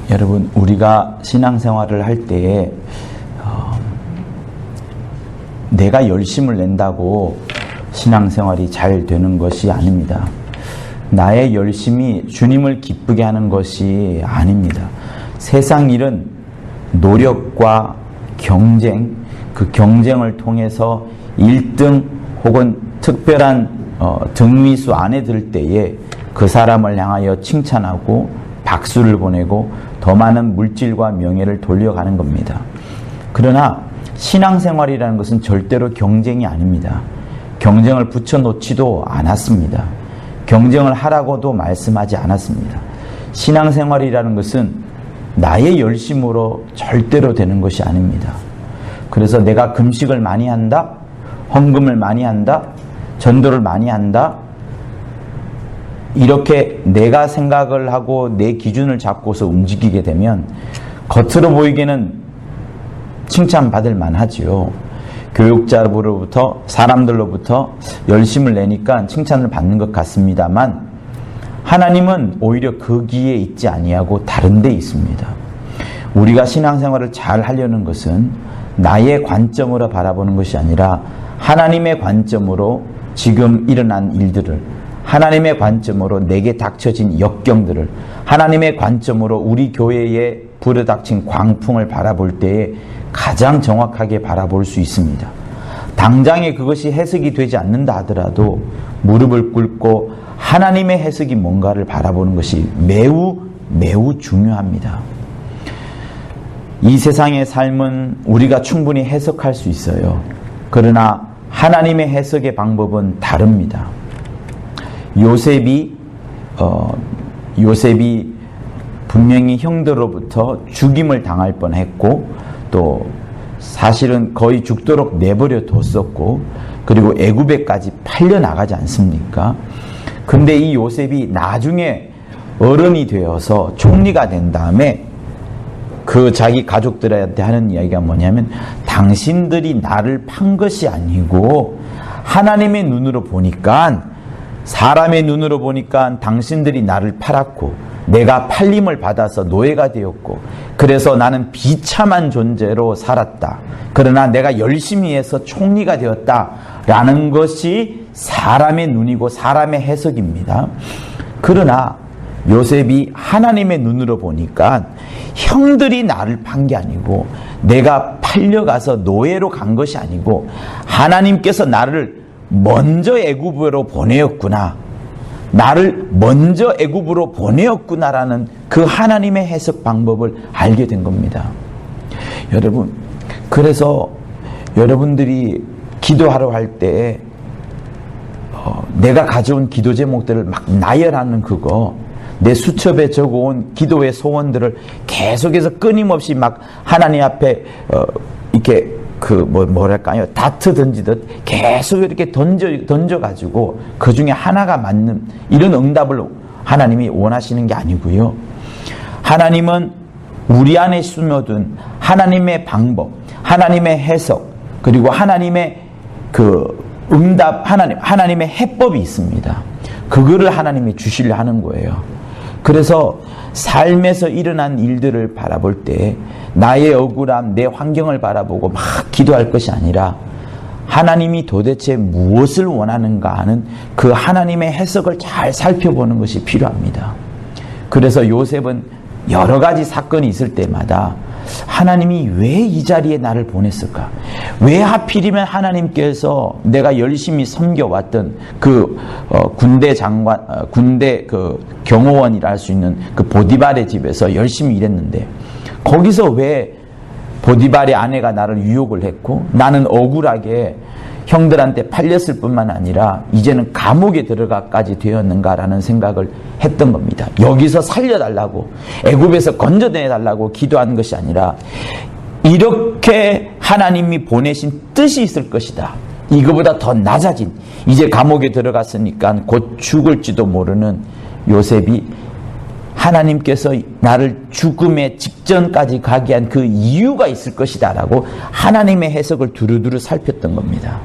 여러분, 우리가 신앙생활을 할 때에 내가 열심을 낸다고 신앙생활이 잘 되는 것이 아닙니다. 나의 열심이 주님을 기쁘게 하는 것이 아닙니다. 세상 일은 노력과 경쟁, 그 경쟁을 통해서 1등 혹은 특별한 등위수 안에 들 때에 그 사람을 향하여 칭찬하고 박수를 보내고 더 많은 물질과 명예를 돌려가는 겁니다. 그러나 신앙생활이라는 것은 절대로 경쟁이 아닙니다. 경쟁을 붙여놓지도 않았습니다. 경쟁을 하라고도 말씀하지 않았습니다. 신앙생활이라는 것은 나의 열심으로 절대로 되는 것이 아닙니다. 그래서 내가 금식을 많이 한다, 헌금을 많이 한다, 전도를 많이 한다, 이렇게 내가 생각을 하고 내 기준을 잡고서 움직이게 되면 겉으로 보이기에는 칭찬받을 만하지요. 교육자로부터, 사람들로부터 열심을 내니까 칭찬을 받는 것 같습니다만 하나님은 오히려 거기에 있지 아니하고 다른 데 있습니다. 우리가 신앙생활을 잘 하려는 것은 나의 관점으로 바라보는 것이 아니라 하나님의 관점으로 지금 일어난 일들을, 하나님의 관점으로 내게 닥쳐진 역경들을, 하나님의 관점으로 우리 교회에 불어닥친 광풍을 바라볼 때에 가장 정확하게 바라볼 수 있습니다. 당장에 그것이 해석이 되지 않는다 하더라도 무릎을 꿇고 하나님의 해석이 뭔가를 바라보는 것이 매우 중요합니다. 이 세상의 삶은 우리가 충분히 해석할 수 있어요. 그러나 하나님의 해석의 방법은 다릅니다. 요셉이 분명히 형들로부터 죽임을 당할 뻔했고 또 사실은 거의 죽도록 내버려 뒀었고 그리고 애굽에까지 팔려나가지 않습니까? 근데 이 요셉이 나중에 어른이 되어서 총리가 된 다음에 그 자기 가족들한테 하는 이야기가 뭐냐면 당신들이 나를 판 것이 아니고 하나님의 눈으로 보니까, 사람의 눈으로 보니까 당신들이 나를 팔았고 내가 팔림을 받아서 노예가 되었고 그래서 나는 비참한 존재로 살았다. 그러나 내가 열심히 해서 총리가 되었다라는 것이 사람의 눈이고 사람의 해석입니다. 그러나 요셉이 하나님의 눈으로 보니까 형들이 나를 판 게 아니고 내가 팔려가서 노예로 간 것이 아니고 하나님께서 나를 먼저 애굽으로 보내었구나, 나를 먼저 애굽으로 보내었구나라는 그 하나님의 해석 방법을 알게 된 겁니다. 여러분, 그래서 여러분들이 기도하러 할 때 내가 가져온 기도 제목들을 막 나열하는 그거, 내 수첩에 적어온 기도의 소원들을 계속해서 끊임없이 막 하나님 앞에 이렇게 뭐랄까요, 다트 던지듯 계속 이렇게 던져가지고 그 중에 하나가 맞는 이런 응답을 하나님이 원하시는 게 아니고요. 하나님은 우리 안에 숨어둔 하나님의 방법, 하나님의 해석, 그리고 하나님의 그 응답, 하나님의 해법이 있습니다. 그거를 하나님이 주시려 하는 거예요. 그래서 삶에서 일어난 일들을 바라볼 때 나의 억울함, 내 환경을 바라보고 막 기도할 것이 아니라 하나님이 도대체 무엇을 원하는가 하는 그 하나님의 해석을 잘 살펴보는 것이 필요합니다. 그래서 요셉은 여러 가지 사건이 있을 때마다 하나님이 왜 이 자리에 나를 보냈을까? 왜 하필이면 하나님께서 내가 열심히 섬겨왔던 그 군대 장관, 군대 그 경호원이라 할 수 있는 그 보디발의 집에서 열심히 일했는데 거기서 왜 보디발의 아내가 나를 유혹을 했고 나는 억울하게 형들한테 팔렸을 뿐만 아니라 이제는 감옥에 들어가까지 되었는가라는 생각을 했던 겁니다. 여기서 살려달라고, 애굽에서 건져내달라고 기도한 것이 아니라 이렇게 하나님이 보내신 뜻이 있을 것이다. 이거보다 더 낮아진, 이제 감옥에 들어갔으니까 곧 죽을지도 모르는 요셉이 하나님께서 나를 죽음의 직전까지 가게 한 그 이유가 있을 것이다 라고 하나님의 해석을 두루두루 살폈던 겁니다.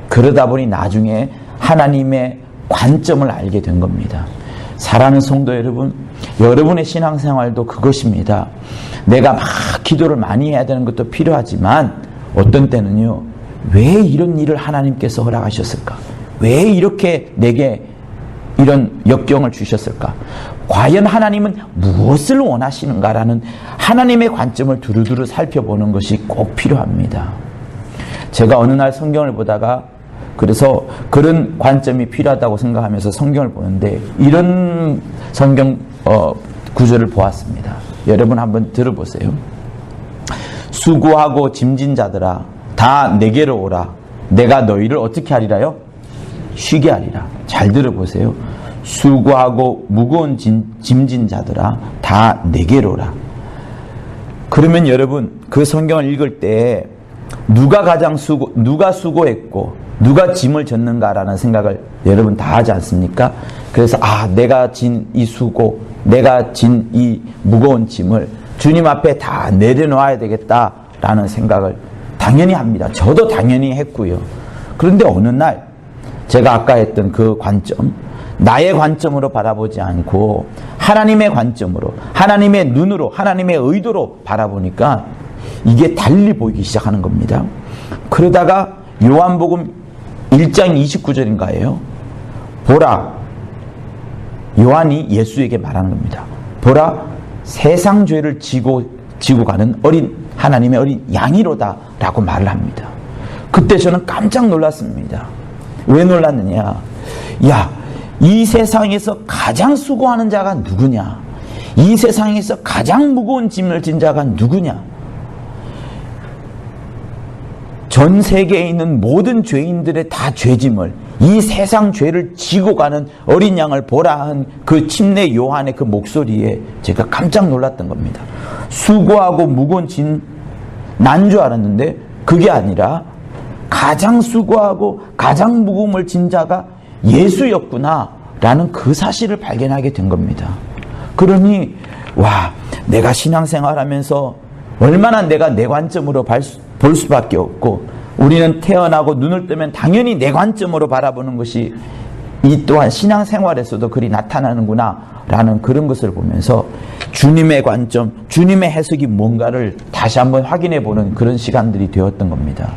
그러다 보니 나중에 하나님의 관점을 알게 된 겁니다. 사랑하는 성도 여러분, 여러분의 신앙생활도 그것입니다. 내가 막 기도를 많이 해야 되는 것도 필요하지만 어떤 때는요, 왜 이런 일을 하나님께서 허락하셨을까? 왜 이렇게 내게 이런 역경을 주셨을까? 과연 하나님은 무엇을 원하시는가라는 하나님의 관점을 두루두루 살펴보는 것이 꼭 필요합니다. 제가 어느 날 성경을 보다가 그래서 그런 관점이 필요하다고 생각하면서 성경을 보는데 이런 성경 구절을 보았습니다. 여러분 한번 들어보세요. 수고하고 짐진 자들아 다 내게로 오라. 내가 너희를 어떻게 하리라요? 쉬게 하리라. 잘 들어보세요. 수고하고 무거운 짐진 자들아 다 내게로 오라. 그러면 여러분 그 성경을 읽을 때 누가 수고했고 누가 짐을 졌는가라는 생각을 여러분 다 하지 않습니까? 그래서 내가 진 이 수고, 내가 진 이 무거운 짐을 주님 앞에 다 내려놓아야 되겠다라는 생각을 당연히 합니다. 저도 당연히 했고요. 그런데 어느 날 제가 아까 했던 그 관점, 나의 관점으로 바라보지 않고 하나님의 관점으로, 하나님의 눈으로, 하나님의 의도로 바라보니까 이게 달리 보이기 시작하는 겁니다. 그러다가 요한복음 1장 29절인가요? 보라, 요한이 예수에게 말하는 겁니다. 보라, 세상 죄를 지고 가는 하나님의 어린 양이로다 라고 말을 합니다. 그때 저는 깜짝 놀랐습니다. 왜 놀랐느냐? 이 세상에서 가장 수고하는 자가 누구냐? 이 세상에서 가장 무거운 짐을 진 자가 누구냐? 전 세계에 있는 모든 죄인들의 다 죄짐을, 이 세상 죄를 지고 가는 어린 양을 보라 한 그 침례 요한의 그 목소리에 제가 깜짝 놀랐던 겁니다. 수고하고 무거운 짐 난 줄 알았는데 그게 아니라 가장 수고하고 가장 무거움을 진 자가 예수였구나 라는 그 사실을 발견하게 된 겁니다. 그러니 내가 신앙생활하면서 얼마나 내가 내 관점으로 볼 수밖에 없고, 우리는 태어나고 눈을 뜨면 당연히 내 관점으로 바라보는 것이 이 또한 신앙생활에서도 그리 나타나는구나 라는 그런 것을 보면서 주님의 관점, 주님의 해석이 뭔가를 다시 한번 확인해 보는 그런 시간들이 되었던 겁니다.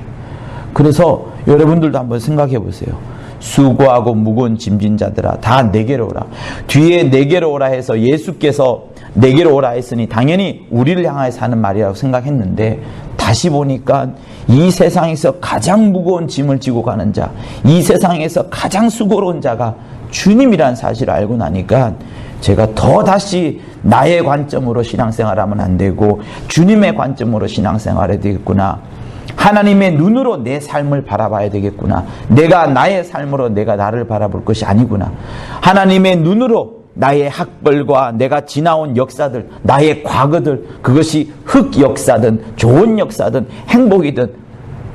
그래서 여러분들도 한번 생각해 보세요. 수고하고 무거운 짐진 자들아 다 내게로 오라. 뒤에 내게로 오라 해서 예수께서 내게로 오라 했으니 당연히 우리를 향하여 하는 말이라고 생각했는데, 다시 보니까 이 세상에서 가장 무거운 짐을 지고 가는 자, 이 세상에서 가장 수고로운 자가 주님이라는 사실을 알고 나니까 제가 더 다시 나의 관점으로 신앙생활하면 안 되고 주님의 관점으로 신앙생활해야 되겠구나. 하나님의 눈으로 내 삶을 바라봐야 되겠구나. 내가 나의 삶으로 내가 나를 바라볼 것이 아니구나. 하나님의 눈으로 나의 학벌과 내가 지나온 역사들, 나의 과거들, 그것이 흑 역사든 좋은 역사든 행복이든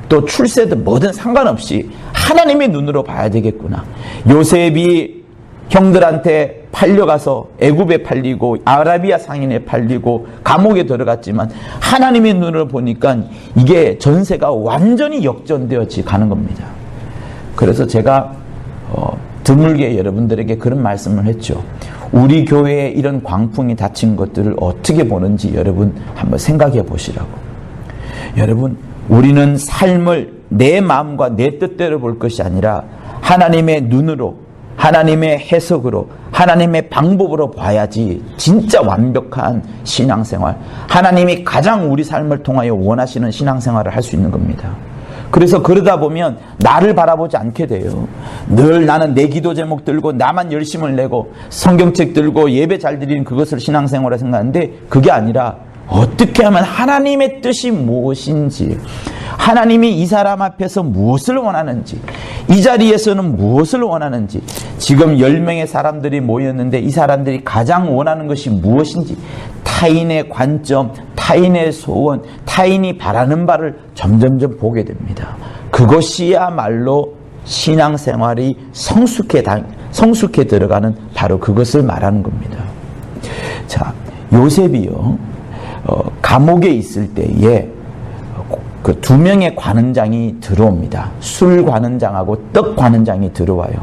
또 출세든 뭐든 상관없이 하나님의 눈으로 봐야 되겠구나. 요셉이 형들한테 팔려가서 애굽에 팔리고 아라비아 상인에 팔리고 감옥에 들어갔지만 하나님의 눈으로 보니까 이게 전세가 완전히 역전되어 가는 겁니다. 그래서 제가 드물게 여러분들에게 그런 말씀을 했죠. 우리 교회에 이런 광풍이 닥친 것들을 어떻게 보는지 여러분 한번 생각해 보시라고. 여러분, 우리는 삶을 내 마음과 내 뜻대로 볼 것이 아니라 하나님의 눈으로, 하나님의 해석으로, 하나님의 방법으로 봐야지 진짜 완벽한 신앙생활, 하나님이 가장 우리 삶을 통하여 원하시는 신앙생활을 할 수 있는 겁니다. 그래서 그러다 보면 나를 바라보지 않게 돼요. 늘 나는 내 기도 제목 들고 나만 열심을 내고 성경책 들고 예배 잘 드리는 그것을 신앙생활을 생각하는데, 그게 아니라 어떻게 하면 하나님의 뜻이 무엇인지, 하나님이 이 사람 앞에서 무엇을 원하는지, 이 자리에서는 무엇을 원하는지, 지금 10명의 사람들이 모였는데 이 사람들이 가장 원하는 것이 무엇인지, 타인의 관점, 타인의 소원, 타인이 바라는 바를 점점점 보게 됩니다. 그것이야말로 신앙생활이 성숙해 들어가는 바로 그것을 말하는 겁니다. 자, 요셉이요, 감옥에 있을 때에 그 2명의 관원장이 들어옵니다. 술 관원장하고 떡 관원장이 들어와요.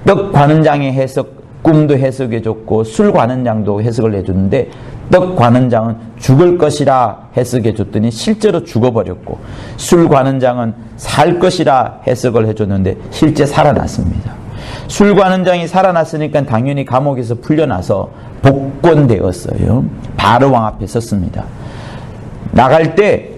떡 관원장의 해석, 꿈도 해석해줬고 술 관한 장도 해석을 해줬는데 떡 관한 장은 죽을 것이라 해석해줬더니 실제로 죽어버렸고 술 관한 장은 살 것이라 해석을 해줬는데 실제 살아났습니다. 술 관한 장이 살아났으니까 당연히 감옥에서 풀려나서 복권되었어요. 바로 왕 앞에 섰습니다. 나갈 때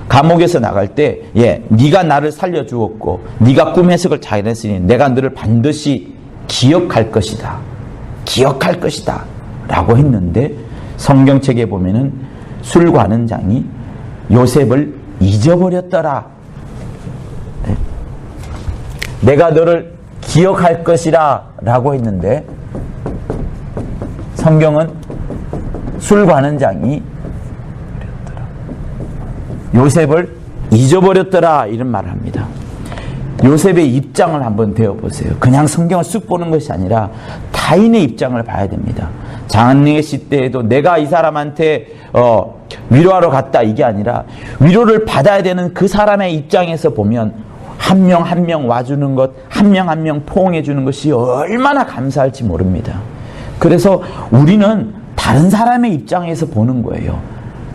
감옥에서 나갈 때 네가 나를 살려주었고 네가 꿈 해석을 잘했으니 내가 너를 반드시 기억할 것이다. 기억할 것이다. 라고 했는데 성경책에 보면은 술 관한 장이 요셉을 잊어버렸더라. 내가 너를 기억할 것이라 라고 했는데 성경은 술 관한 장이 요셉을 잊어버렸더라 이런 말을 합니다. 요셉의 입장을 한번 배워보세요. 그냥 성경을 쑥 보는 것이 아니라 타인의 입장을 봐야 됩니다. 장안의 시대에도 내가 이 사람한테 위로하러 갔다 이게 아니라 위로를 받아야 되는 그 사람의 입장에서 보면 한 명 한 명 와주는 것, 한 명 한 명 포옹해 주는 것이 얼마나 감사할지 모릅니다. 그래서 우리는 다른 사람의 입장에서 보는 거예요.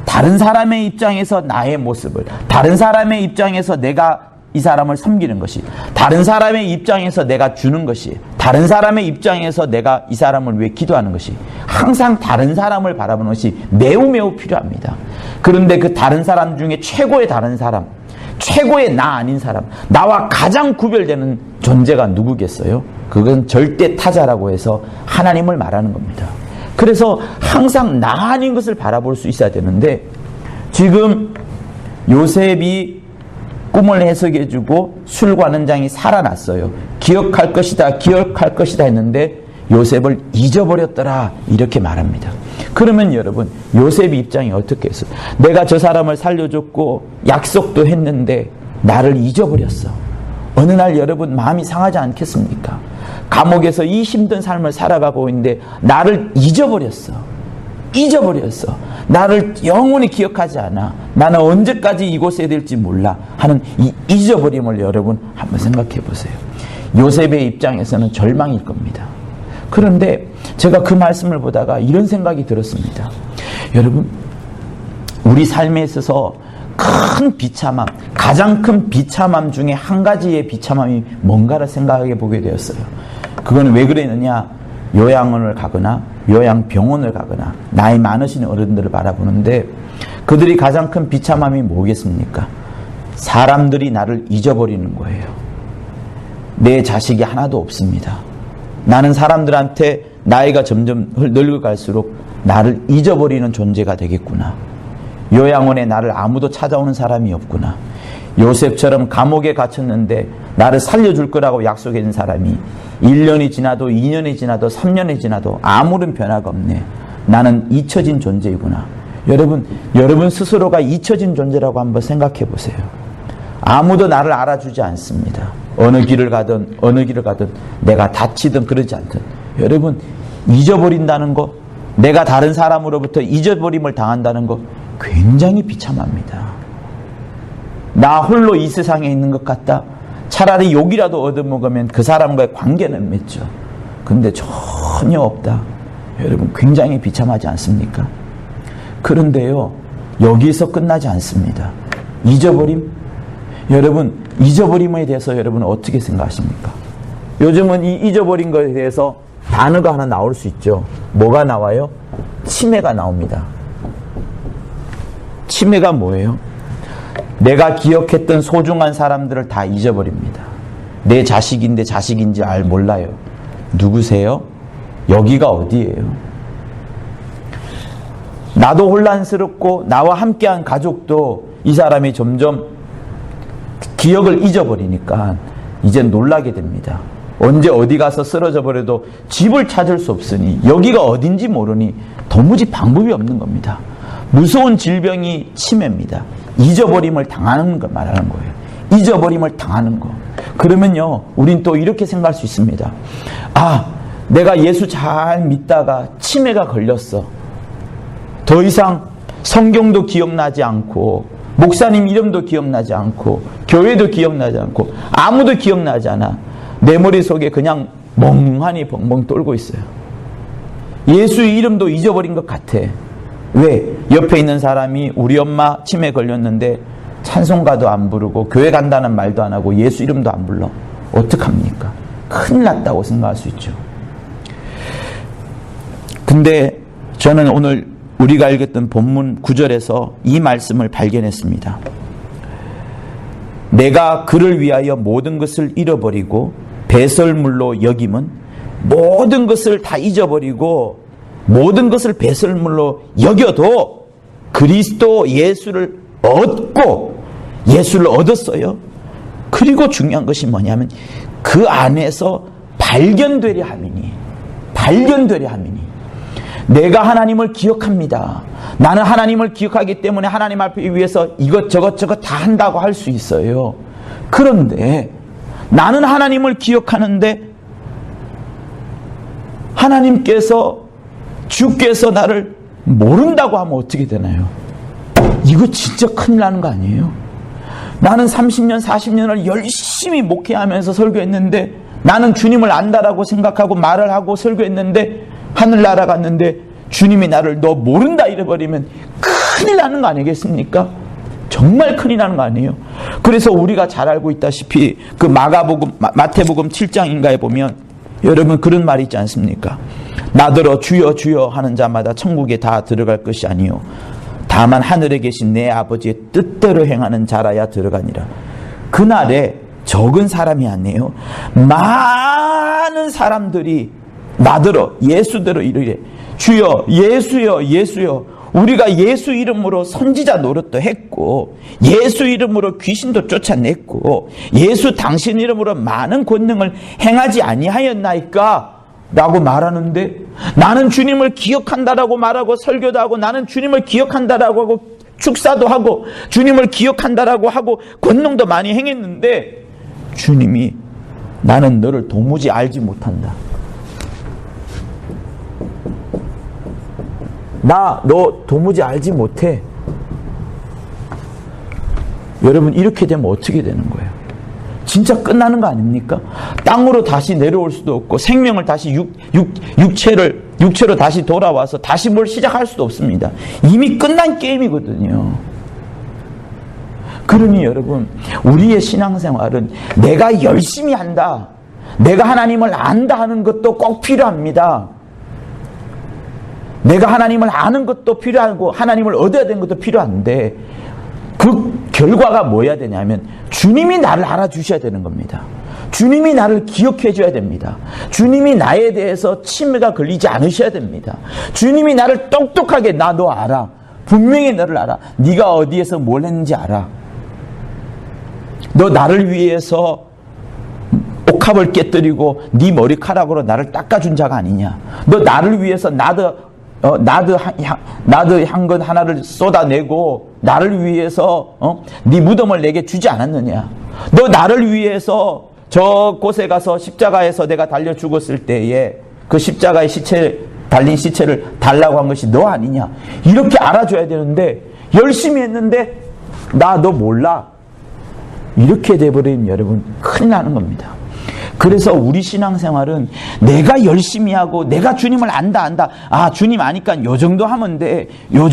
다른 사람의 입장에서 나의 모습을, 다른 사람의 입장에서 내가 이 사람을 섬기는 것이, 다른 사람의 입장에서 내가 주는 것이, 다른 사람의 입장에서 내가 이 사람을 위해 기도하는 것이, 항상 다른 사람을 바라보는 것이 매우 매우 필요합니다. 그런데 그 다른 사람 중에 최고의 다른 사람, 최고의 나 아닌 사람, 나와 가장 구별되는 존재가 누구겠어요? 그건 절대 타자라고 해서 하나님을 말하는 겁니다. 그래서 항상 나 아닌 것을 바라볼 수 있어야 되는데 지금 요셉이 꿈을 해석해주고 술 관한 장이 살아났어요. 기억할 것이다, 기억할 것이다 했는데 요셉을 잊어버렸더라 이렇게 말합니다. 그러면 여러분 요셉의 입장이 어떻게 했어요? 내가 저 사람을 살려줬고 약속도 했는데 나를 잊어버렸어. 어느 날 여러분 마음이 상하지 않겠습니까? 감옥에서 이 힘든 삶을 살아가고 있는데 나를 잊어버렸어. 잊어버렸어. 나를 영원히 기억하지 않아. 나는 언제까지 이곳에 될지 몰라 하는 이 잊어버림을 여러분 한번 생각해 보세요. 요셉의 입장에서는 절망일 겁니다. 그런데 제가 그 말씀을 보다가 이런 생각이 들었습니다. 여러분, 우리 삶에 있어서 큰 비참함, 가장 큰 비참함 중에 한 가지의 비참함이 뭔가를 생각해 보게 되었어요. 그건 왜 그랬느냐? 요양원을 가거나 요양병원을 가거나 나이 많으신 어른들을 바라보는데 그들이 가장 큰 비참함이 뭐겠습니까? 사람들이 나를 잊어버리는 거예요. 내 자식이 하나도 없습니다. 나는 사람들한테 나이가 점점 늙어갈수록 나를 잊어버리는 존재가 되겠구나. 요양원에 나를 아무도 찾아오는 사람이 없구나. 요셉처럼 감옥에 갇혔는데 나를 살려줄 거라고 약속해준 사람이 1년이 지나도 2년이 지나도 3년이 지나도 아무런 변화가 없네. 나는 잊혀진 존재이구나. 여러분 스스로가 잊혀진 존재라고 한번 생각해 보세요. 아무도 나를 알아주지 않습니다. 어느 길을 가든 내가 다치든 그러지 않든 여러분 잊어버린다는 거, 내가 다른 사람으로부터 잊어버림을 당한다는 거 굉장히 비참합니다. 나 홀로 이 세상에 있는 것 같다. 차라리 욕이라도 얻어먹으면 그 사람과의 관계는 맺죠. 근데 전혀 없다. 여러분 굉장히 비참하지 않습니까? 그런데요 여기서 끝나지 않습니다. 잊어버림? 여러분 잊어버림에 대해서 여러분 어떻게 생각하십니까? 요즘은 이 잊어버린 것에 대해서 단어가 하나 나올 수 있죠. 뭐가 나와요? 치매가 나옵니다. 치매가 뭐예요? 내가 기억했던 소중한 사람들을 다 잊어버립니다. 내 자식인데 자식인지 몰라요. 누구세요? 여기가 어디예요? 나도 혼란스럽고 나와 함께한 가족도 이 사람이 점점 기억을 잊어버리니까 이제 놀라게 됩니다. 언제 어디 가서 쓰러져 버려도 집을 찾을 수 없으니 여기가 어딘지 모르니 도무지 방법이 없는 겁니다. 무서운 질병이 치매입니다. 잊어버림을 당하는 걸 말하는 거예요. 잊어버림을 당하는 거. 그러면요 우린 또 이렇게 생각할 수 있습니다. 아, 내가 예수 잘 믿다가 치매가 걸렸어. 더 이상 성경도 기억나지 않고 목사님 이름도 기억나지 않고 교회도 기억나지 않고 아무도 기억나지 않아. 내 머릿속에 그냥 멍하니 벙벙 돌고 있어요. 예수의 이름도 잊어버린 것 같아. 왜? 옆에 있는 사람이 우리 엄마 치매 걸렸는데 찬송가도 안 부르고 교회 간다는 말도 안 하고 예수 이름도 안 불러. 어떡합니까? 큰일 났다고 생각할 수 있죠. 근데 저는 오늘 우리가 읽었던 본문 9절에서 이 말씀을 발견했습니다. 내가 그를 위하여 모든 것을 잃어버리고 배설물로 여김은 모든 것을 다 잊어버리고 모든 것을 배설물로 여겨도 그리스도 예수를 얻고 예수를 얻었어요. 그리고 중요한 것이 뭐냐면 그 안에서 발견되려 함이니 내가 하나님을 기억합니다. 나는 하나님을 기억하기 때문에 하나님 앞에 위해서 이것저것 다 한다고 할 수 있어요. 그런데 나는 하나님을 기억하는데 하나님께서 주께서 나를 모른다고 하면 어떻게 되나요? 이거 진짜 큰일 나는 거 아니에요? 나는 30년 40년을 열심히 목회하면서 설교했는데 나는 주님을 안다라고 생각하고 말을 하고 설교했는데 하늘나라 갔는데 주님이 나를 너 모른다 이래버리면 큰일 나는 거 아니겠습니까? 정말 큰일 나는 거 아니에요? 그래서 우리가 잘 알고 있다시피 그 마태복음 7장인가에 보면 여러분 그런 말이 있지 않습니까? 나더러 주여 주여 하는 자마다 천국에 다 들어갈 것이 아니요 다만 하늘에 계신 내 아버지의 뜻대로 행하는 자라야 들어가니라. 그날에 적은 사람이 아니에요. 많은 사람들이 나더러 예수대로 이르래 주여 예수여 예수여 우리가 예수 이름으로 선지자 노릇도 했고 예수 이름으로 귀신도 쫓아냈고 예수 당신 이름으로 많은 권능을 행하지 아니하였나이까? 라고 말하는데 나는 주님을 기억한다라고 말하고 설교도 하고 나는 주님을 기억한다라고 하고 축사도 하고 주님을 기억한다라고 하고 권능도 많이 행했는데 주님이 나는 너를 도무지 알지 못한다. 너 도무지 알지 못해. 여러분 이렇게 되면 어떻게 되는 거예요? 진짜 끝나는 거 아닙니까? 땅으로 다시 내려올 수도 없고 생명을 다시 육체로 다시 돌아와서 다시 뭘 시작할 수도 없습니다. 이미 끝난 게임이거든요. 그러니 여러분 우리의 신앙생활은 내가 열심히 한다, 내가 하나님을 안다 하는 것도 꼭 필요합니다. 내가 하나님을 아는 것도 필요하고 하나님을 얻어야 되는 것도 필요한데 그 결과가 뭐야 되냐면 주님이 나를 알아주셔야 되는 겁니다. 주님이 나를 기억해 줘야 됩니다. 주님이 나에 대해서 치매가 걸리지 않으셔야 됩니다. 주님이 나를 똑똑하게 나 너 알아. 분명히 너를 알아. 네가 어디에서 뭘 했는지 알아. 너 나를 위해서 옥합을 깨뜨리고 네 머리카락으로 나를 닦아준 자가 아니냐. 너 나를 위해서 나드 향건 하나를 쏟아내고 나를 위해서 네 무덤을 내게 주지 않았느냐. 너 나를 위해서 저 곳에 가서 십자가에서 내가 달려 죽었을 때에 그 십자가의 달린 시체를 달라고 한 것이 너 아니냐. 이렇게 알아줘야 되는데 열심히 했는데 나 너 몰라. 이렇게 돼버리면 여러분 큰일 나는 겁니다. 그래서 우리 신앙생활은 내가 열심히 하고 내가 주님을 안다. 아 주님 아니까 요 정도 하면 돼. 요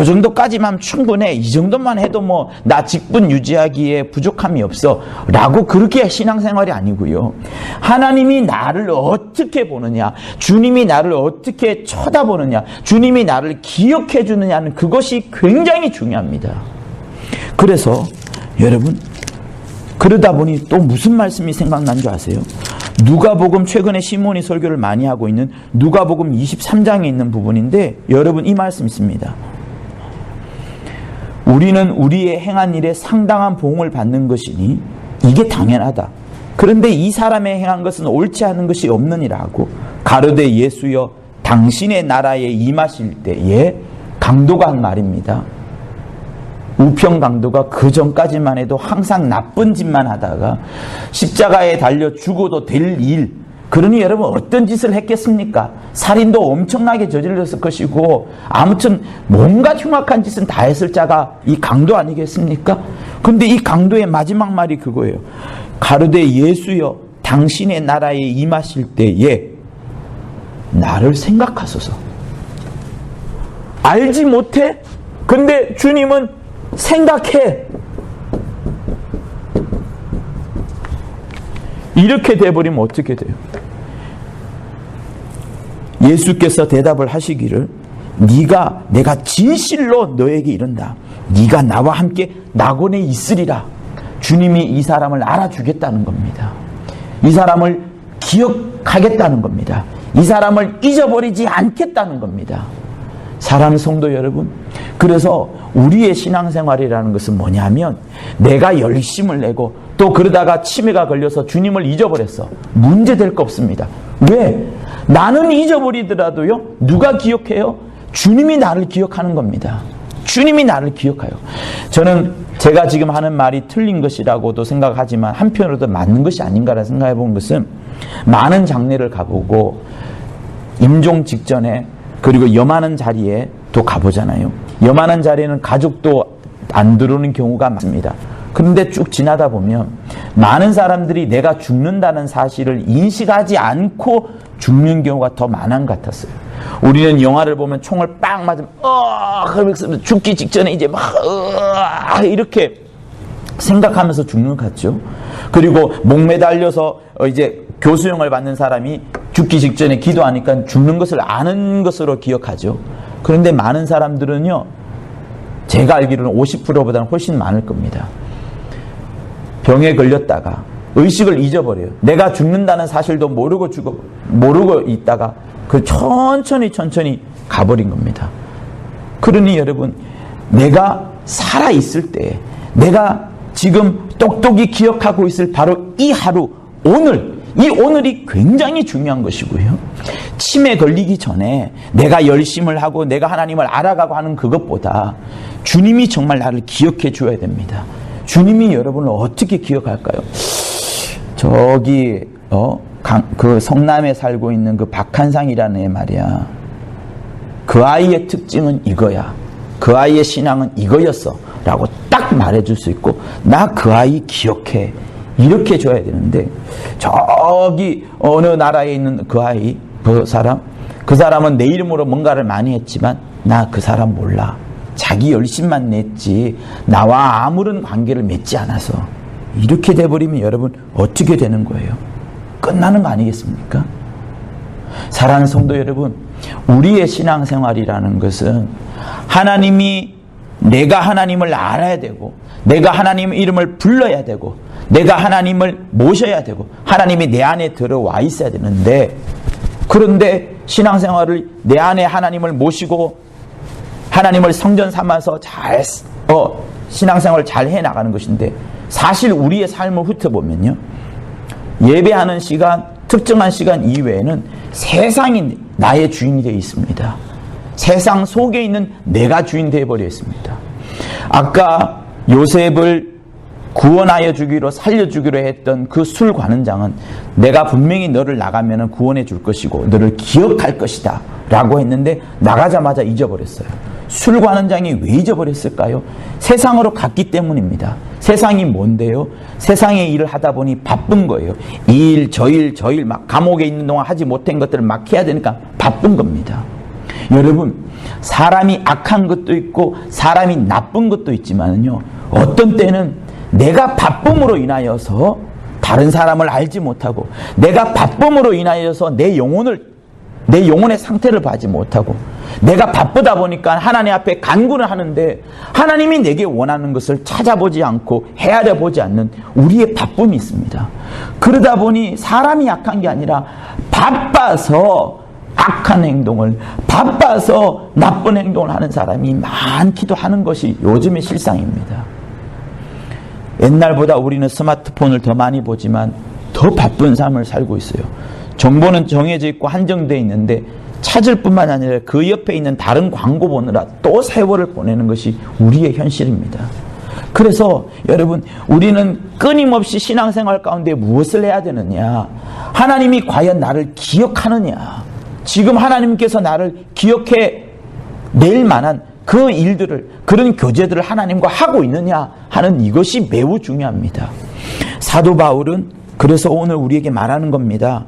정도까지만 하면 충분해. 이 정도만 해도 뭐 나 직분 유지하기에 부족함이 없어 라고 그렇게 신앙생활이 아니고요. 하나님이 나를 어떻게 보느냐, 주님이 나를 어떻게 쳐다보느냐, 주님이 나를 기억해 주느냐는 그것이 굉장히 중요합니다. 그래서 여러분 그러다 보니 또 무슨 말씀이 생각난 줄 아세요? 누가복음, 최근에 시몬이 설교를 많이 하고 있는 누가복음 23장에 있는 부분인데 여러분 이 말씀 있습니다. 우리는 우리의 행한 일에 상당한 보응을 받는 것이니 이게 당연하다. 그런데 이 사람의 행한 것은 옳지 않은 것이 없느니라 하고 가로되 예수여 당신의 나라에 임하실 때에 강도가 한 말입니다. 우평 강도가 그 전까지만 해도 항상 나쁜 짓만 하다가 십자가에 달려 죽어도 될 일, 그러니 여러분 어떤 짓을 했겠습니까? 살인도 엄청나게 저질렀을 것이고 아무튼 뭔가 흉악한 짓은 다 했을 자가 이 강도 아니겠습니까? 근데 이 강도의 마지막 말이 그거예요. 가로되 예수여 당신의 나라에 임하실 때에 나를 생각하소서. 알지 못해? 근데 주님은 생각해. 이렇게 돼버리면 어떻게 돼요? 예수께서 대답을 하시기를 내가 진실로 너에게 이른다. 네가 나와 함께 낙원에 있으리라. 주님이 이 사람을 알아주겠다는 겁니다. 이 사람을 기억하겠다는 겁니다. 이 사람을 잊어버리지 않겠다는 겁니다. 사랑하는 성도 여러분, 그래서 우리의 신앙생활이라는 것은 뭐냐면 내가 열심을 내고 또 그러다가 치매가 걸려서 주님을 잊어버렸어. 문제될 거 없습니다. 왜? 나는 잊어버리더라도요, 누가 기억해요? 주님이 나를 기억하는 겁니다. 주님이 나를 기억해요. 저는 제가 지금 하는 말이 틀린 것이라고도 생각하지만 한편으로도 맞는 것이 아닌가라 생각해 본 것은, 많은 장례를 가보고 임종 직전에 그리고 염하는 자리에 또 가보잖아요. 염하는 자리에는 가족도 안 들어오는 경우가 많습니다. 그런데 쭉 지나다 보면 많은 사람들이 내가 죽는다는 사실을 인식하지 않고 죽는 경우가 더 많은 것 같았어요. 우리는 영화를 보면 총을 빵 맞으면 그러면서 죽기 직전에 이제 막 이렇게 생각하면서 죽는 것 같죠. 그리고 목 매달려서 이제 교수형을 받는 사람이 죽기 직전에 기도하니까 죽는 것을 아는 것으로 기억하죠. 그런데 많은 사람들은요, 제가 알기로는 50%보다는 훨씬 많을 겁니다. 병에 걸렸다가 의식을 잊어버려요. 내가 죽는다는 사실도 모르고 있다가 그 천천히 가버린 겁니다. 그러니 여러분, 내가 살아있을 때, 내가 지금 똑똑히 기억하고 있을 바로 이 하루, 이 오늘이 굉장히 중요한 것이고요. 치매 걸리기 전에 내가 열심을 하고 내가 하나님을 알아가고 하는 그것보다 주님이 정말 나를 기억해 줘야 됩니다. 주님이 여러분을 어떻게 기억할까요? 저기 그 성남에 살고 있는 그 박한상이라는 애 말이야. 그 아이의 특징은 이거야. 그 아이의 신앙은 이거였어. 라고 딱 말해줄 수 있고, 나 그 아이 기억해. 이렇게 줘야 되는데, 저기 어느 나라에 있는 그 아이, 그 사람은 내 이름으로 뭔가를 많이 했지만 나 그 사람 몰라. 자기 열심만 냈지 나와 아무런 관계를 맺지 않아서. 이렇게 돼버리면 여러분 어떻게 되는 거예요? 끝나는 거 아니겠습니까? 사랑하는 성도 여러분, 우리의 신앙생활이라는 것은 내가 하나님을 알아야 되고, 내가 하나님의 이름을 불러야 되고, 내가 하나님을 모셔야 되고, 하나님이 내 안에 들어와 있어야 되는데, 그런데 신앙생활을 내 안에 하나님을 모시고 하나님을 성전 삼아서 신앙생활을 잘 해나가는 것인데, 사실 우리의 삶을 훑어보면요, 예배하는 시간, 특정한 시간 이외에는 세상이 나의 주인이 되어 있습니다. 세상 속에 있는 내가 주인 되어버려 있습니다. 아까 요셉을 구원하여 주기로, 살려주기로 했던 그 술 관원장은 내가 분명히 너를 나가면 구원해 줄 것이고 너를 기억할 것이다 라고 했는데, 나가자마자 잊어버렸어요. 술 관원장이 왜 잊어버렸을까요? 세상으로 갔기 때문입니다. 세상이 뭔데요? 세상의 일을 하다 보니 바쁜 거예요. 이 일, 저 일 막 감옥에 있는 동안 하지 못한 것들을 막 해야 되니까 바쁜 겁니다. 여러분, 사람이 악한 것도 있고 사람이 나쁜 것도 있지만요, 어떤 때는 내가 바쁨으로 인하여서 다른 사람을 알지 못하고, 내가 바쁨으로 인하여서 내 영혼의 상태를 봐지 못하고, 내가 바쁘다 보니까 하나님 앞에 간구를 하는데 하나님이 내게 원하는 것을 찾아보지 않고 헤아려 보지 않는 우리의 바쁨이 있습니다. 그러다 보니 사람이 약한 게 아니라 바빠서 악한 행동을, 바빠서 나쁜 행동을 하는 사람이 많기도 하는 것이 요즘의 실상입니다. 옛날보다 우리는 스마트폰을 더 많이 보지만 더 바쁜 삶을 살고 있어요. 정보는 정해져 있고 한정되어 있는데 찾을 뿐만 아니라 그 옆에 있는 다른 광고 보느라 또 세월을 보내는 것이 우리의 현실입니다. 그래서 여러분, 우리는 끊임없이 신앙생활 가운데 무엇을 해야 되느냐? 하나님이 과연 나를 기억하느냐? 지금 하나님께서 나를 기억해 낼 만한 그 일들을, 그런 교제들을 하나님과 하고 있느냐 하는 이것이 매우 중요합니다. 사도 바울은 그래서 오늘 우리에게 말하는 겁니다.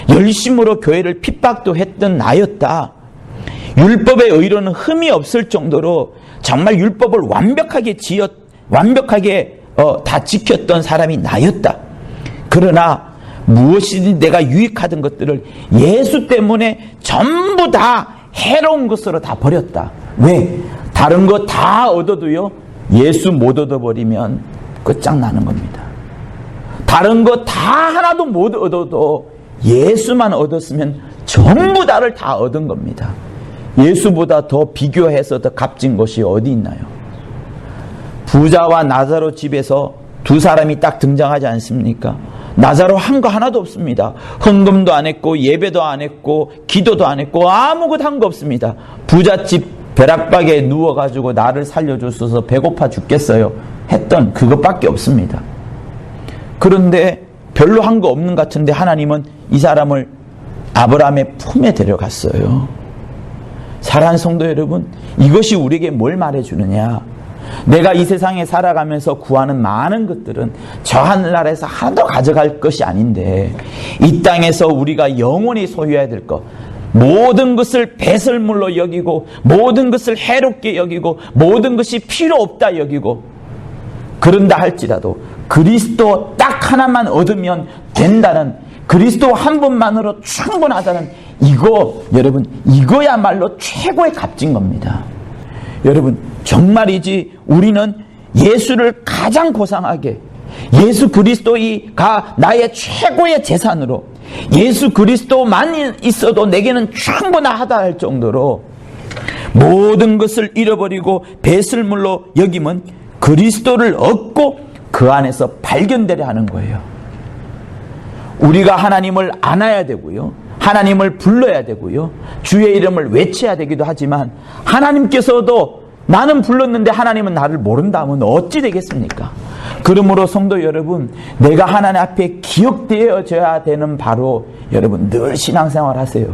열심으로 교회를 핍박도 했던 나였다. 율법의 의로는 흠이 없을 정도로 정말 율법을 완벽하게 다 지켰던 사람이 나였다. 그러나 무엇이든 내가 유익하던 것들을 예수 때문에 전부 다 해로운 것으로 다 버렸다. 왜? 다른 거 다 얻어도요, 예수 못 얻어버리면 끝장나는 겁니다. 다른 거 다 하나도 못 얻어도 예수만 얻었으면 전부 다를 다 얻은 겁니다. 예수보다 더 비교해서 더 값진 것이 어디 있나요? 부자와 나사로 집에서 두 사람이 딱 등장하지 않습니까? 나사로 한 거 하나도 없습니다. 헌금도 안 했고 예배도 안 했고 기도도 안 했고 아무것도 한 거 없습니다. 부잣집 벼락박에 누워가지고 나를 살려줬어서 배고파 죽겠어요 했던 그것밖에 없습니다. 그런데 별로 한 거 없는 것 같은데 하나님은 이 사람을 아브라함의 품에 데려갔어요. 사랑하는 성도 여러분, 이것이 우리에게 뭘 말해주느냐? 내가 이 세상에 살아가면서 구하는 많은 것들은 저 하늘나라에서 하나도 가져갈 것이 아닌데, 이 땅에서 우리가 영원히 소유해야 될 것, 모든 것을 배설물로 여기고 모든 것을 해롭게 여기고 모든 것이 필요 없다 여기고 그런다 할지라도 그리스도 딱 하나만 얻으면 된다는, 그리스도 한 분만으로 충분하다는, 이거 여러분, 이거야말로 최고의 값진 겁니다. 여러분, 정말이지 우리는 예수를 가장 고상하게, 예수 그리스도가 나의 최고의 재산으로, 예수 그리스도만 있어도 내게는 충분하다 할 정도로 모든 것을 잃어버리고 배설물로 여기면 그리스도를 얻고 그 안에서 발견되려 하는 거예요. 우리가 하나님을 안아야 되고요, 하나님을 불러야 되고요, 주의 이름을 외쳐야 되기도 하지만 하나님께서도 나는 불렀는데 하나님은 나를 모른다 하면 어찌 되겠습니까? 그러므로 성도 여러분, 내가 하나님 앞에 기억되어져야 되는 바로 여러분 늘 신앙생활 하세요.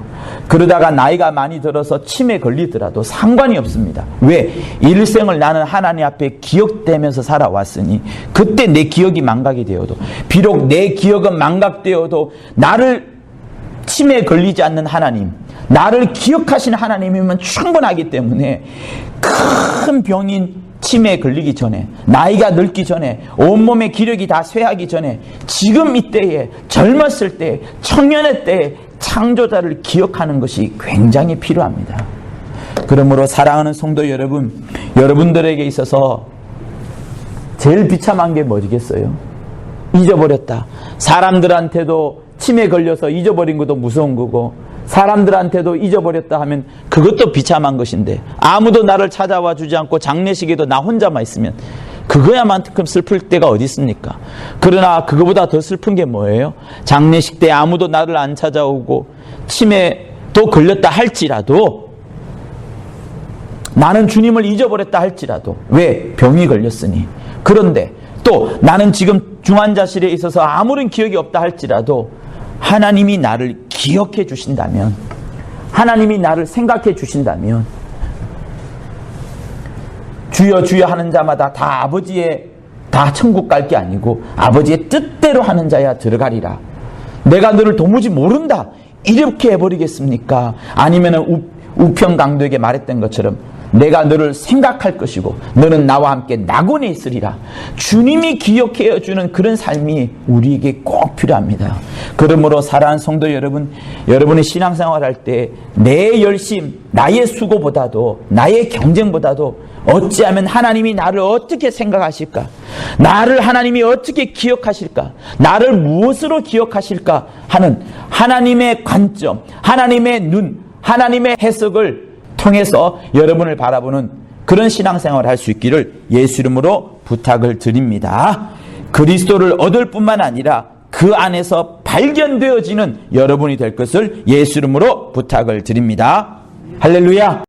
그러다가 나이가 많이 들어서 치매 걸리더라도 상관이 없습니다. 왜? 일생을 나는 하나님 앞에 기억되면서 살아왔으니 그때 내 기억이 망각이 되어도, 비록 내 기억은 망각되어도 나를 치매에 걸리지 않는 하나님, 나를 기억하시는 하나님이면 충분하기 때문에 큰 병인 치매에 걸리기 전에, 나이가 늙기 전에, 온몸의 기력이 다 쇠하기 전에, 지금 이때에, 젊었을 때, 청년의 때에 창조자를 기억하는 것이 굉장히 필요합니다. 그러므로 사랑하는 성도 여러분, 여러분들에게 있어서 제일 비참한 게 뭐지겠어요? 잊어버렸다. 사람들한테도 치매에 걸려서 잊어버린 것도 무서운 거고, 사람들한테도 잊어버렸다 하면 그것도 비참한 것인데, 아무도 나를 찾아와 주지 않고 장례식에도 나 혼자만 있으면 그거야만큼 슬플 때가 어디 있습니까? 그러나 그거보다 더 슬픈 게 뭐예요? 장례식 때 아무도 나를 안 찾아오고 치매도 걸렸다 할지라도, 나는 주님을 잊어버렸다 할지라도, 왜? 병이 걸렸으니. 그런데 또 나는 지금 중환자실에 있어서 아무런 기억이 없다 할지라도 하나님이 나를 기억해 주신다면, 하나님이 나를 생각해 주신다면, 주여 주여 하는 자마다 다 아버지의, 다 천국 갈 게 아니고 아버지의 뜻대로 하는 자야 들어가리라. 내가 너를 도무지 모른다 이렇게 해버리겠습니까? 아니면은 우편강도에게 말했던 것처럼 내가 너를 생각할 것이고 너는 나와 함께 낙원에 있으리라. 주님이 기억해 주는 그런 삶이 우리에게 꼭 필요합니다. 그러므로 사랑하는 성도 여러분, 여러분의 신앙생활 할 때 내 열심, 나의 수고보다도, 나의 경쟁보다도 어찌하면 하나님이 나를 어떻게 생각하실까, 나를 하나님이 어떻게 기억하실까, 나를 무엇으로 기억하실까 하는 하나님의 관점, 하나님의 눈, 하나님의 해석을 통해서 여러분을 바라보는 그런 신앙생활을 할 수 있기를 예수 이름으로 부탁을 드립니다. 그리스도를 얻을 뿐만 아니라 그 안에서 발견되어지는 여러분이 될 것을 예수 이름으로 부탁을 드립니다. 할렐루야.